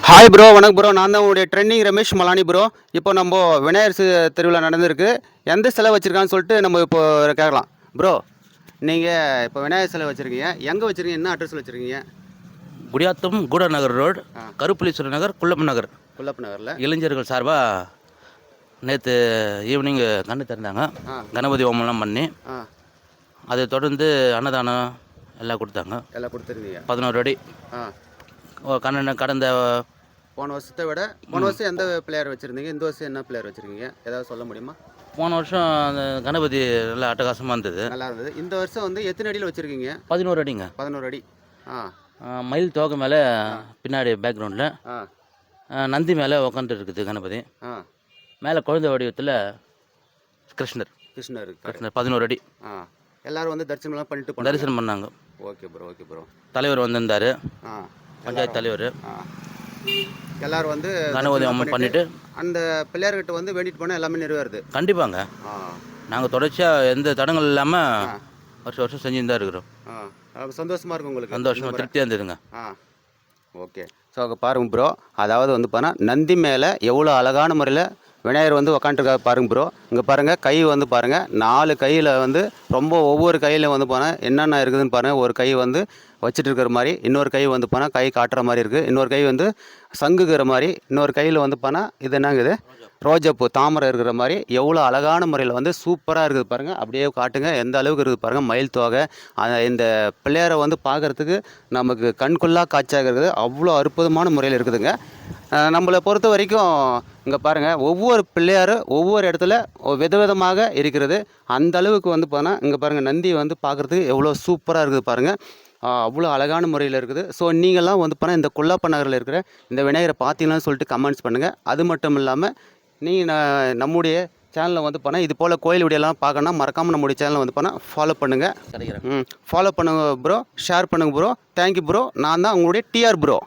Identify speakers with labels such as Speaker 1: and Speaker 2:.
Speaker 1: Hi bro, வணக்கம் bro. நான் தான் உங்களுடைய ட்ரெண்டிங் ரமேஷ் மலானி ப்ரோ. இப்போ நம்ம விநாயகர் திருவிழா நடந்திருக்கு. எந்த சிலை வச்சுருக்கான்னு சொல்லிட்டு நம்ம இப்போ கேட்கலாம். ப்ரோ, நீங்கள் இப்போ விநாயகர் சிலை வச்சுருக்கீங்க, எங்கே வச்சுருக்கீங்க, என்ன அட்ரஸில் வச்சுருக்கீங்க?
Speaker 2: குடியாத்தம் கூடநகர் ரோடு,
Speaker 1: ஆ,
Speaker 2: கருப்புலீஸ்வரர் நகர், குள்ளப்ப நகர்.
Speaker 1: குள்ளப்ப நகரில்.
Speaker 2: இளைஞர்கள் சார்பாக நேற்று ஈவினிங் கண்ணு திறந்தாங்க.
Speaker 1: ஆ,
Speaker 2: கணபதி ஹோமம்லாம் பண்ணி
Speaker 1: ஆ,
Speaker 2: அதை தொடர்ந்து அன்னதானம் எல்லாம் கொடுத்தாங்க.
Speaker 1: எல்லாம் கொடுத்துருந்தீங்க.
Speaker 2: 11 அடி
Speaker 1: ஆ,
Speaker 2: கடந்த
Speaker 1: போன வருஷத்தை விட போன வருஷம் எந்த பிளேயர் வச்சுருந்தீங்க, இந்த வருஷம் என்ன பிளேயர் வச்சுருக்கீங்க, ஏதாவது சொல்ல முடியுமா?
Speaker 2: போன வருஷம் அந்த கணபதி நல்லா அட்டகாசமாக இருந்தது.
Speaker 1: நல்லா இருந்தது. இந்த வருஷம் வந்து எத்தனை அடியில் வச்சுருக்கீங்க?
Speaker 2: 11 அடிங்க.
Speaker 1: 11 அடி. ஆ,
Speaker 2: மயில் தோகை மேலே பின்னாடி பேக்ரவுண்டில்
Speaker 1: ஆ,
Speaker 2: நந்தி மேலே உக்காந்துட்டு இருக்குது கணபதி.
Speaker 1: ஆ,
Speaker 2: மேலே குழந்தை வடிவத்தில் கிருஷ்ணர்.
Speaker 1: கிருஷ்ணர் இருக்காரு.
Speaker 2: கிருஷ்ணர் 11 அடி.
Speaker 1: ஆ, எல்லாரும் வந்து தரிசனம்லாம் பண்ணிட்டு போனாங்க.
Speaker 2: தரிசனம் பண்ணாங்க.
Speaker 1: Okay bro, okay bro.
Speaker 2: தலைவர் வந்திருந்தார்,
Speaker 1: ஆ,
Speaker 2: பஞ்சாயத்து தலைவர்.
Speaker 1: ஆ, எல்லாரும் வந்து
Speaker 2: கணபதி ஹோமம் பண்ணிவிட்டு
Speaker 1: அந்த பிள்ளையார்கிட்ட வந்து வேண்டிட்டு போனால் எல்லாமே நிறைவேறுது.
Speaker 2: கண்டிப்பாங்க.
Speaker 1: ஆ,
Speaker 2: நாங்கள் தொடர்ச்சியாக எந்த தடங்கள் இல்லாமல்
Speaker 1: ஆ,
Speaker 2: வருஷம் வருஷம் செஞ்சுன்னு தான் இருக்கிறோம்.
Speaker 1: ஆ, சந்தோஷமா இருக்கும் உங்களுக்கு.
Speaker 2: சந்தோஷமாக திருப்தியாக இருந்ததுங்க.
Speaker 1: ஆ, ஓகே. ஸோ அங்கே பாருங்க ப்ரோ, அதாவது வந்து நந்தி மேலே எவ்வளோ அழகான முறையில் விநாயகர் வந்து உக்காண்ட்ருக்காரு பாருங்க ப்ரோ. இங்கே பாருங்கள், கை வந்து பாருங்கள், 4 கையில் வந்து ரொம்ப ஒவ்வொரு கையில் வந்து என்னென்ன இருக்குதுன்னு பாருங்கள். ஒரு கை வந்து வச்சுட்டு இருக்கிற மாதிரி, இன்னொரு கை வந்து கை காட்டுற மாதிரி இருக்குது, இன்னொரு கை வந்து சங்குகிற மாதிரி, இன்னொரு கையில் வந்து இது என்னங்க இது ரோஜாப்பூ தாமரை இருக்கிற மாதிரி எவ்வளோ அழகான முறையில் வந்து சூப்பராக இருக்குது பாருங்கள். அப்படியே காட்டுங்க எந்த அளவுக்கு இருக்குது பாருங்கள். மயில் தோகை இந்த பிள்ளையாரை வந்து பார்க்குறதுக்கு நமக்கு கண்கொள்ளா காட்சியாக இருக்குது. அவ்வளோ அற்புதமான முறையில் இருக்குதுங்க. நம்மளை பொறுத்த வரைக்கும் இங்கே பாருங்கள், ஒவ்வொரு பிள்ளையாரும் ஒவ்வொரு இடத்துல விதவிதமாக இருக்கிறது. அந்த அளவுக்கு வந்து இங்கே பாருங்கள், நந்தி வந்து பார்க்குறதுக்கு எவ்வளோ சூப்பராக இருக்குது பாருங்கள். அவ்வளோ அழகான முறையில் இருக்குது. ஸோ நீங்கள்லாம் வந்து இந்த குள்ளப்ப நகரில் இருக்கிற இந்த விநாயகரை பார்த்தீங்களான்னு சொல்லிட்டு கமெண்ட்ஸ் பண்ணுங்கள். அது மட்டும் இல்லாமல் நீங்கள் நம்முடைய சேனலில் வந்து இது போல் கோயில் வீடியோலாம் பார்க்கணுன்னா மறக்காமல் நம்முடைய சேனலை வந்து ஃபாலோ பண்ணுங்கள்.
Speaker 2: கிடைக்கிறேன்.
Speaker 1: ஃபாலோ பண்ணுங்கள் ப்ரோ, ஷேர் பண்ணுங்கள் ப்ரோ. Thank you bro. நான் தான் உங்களுடைய டிஆர் ப்ரோ.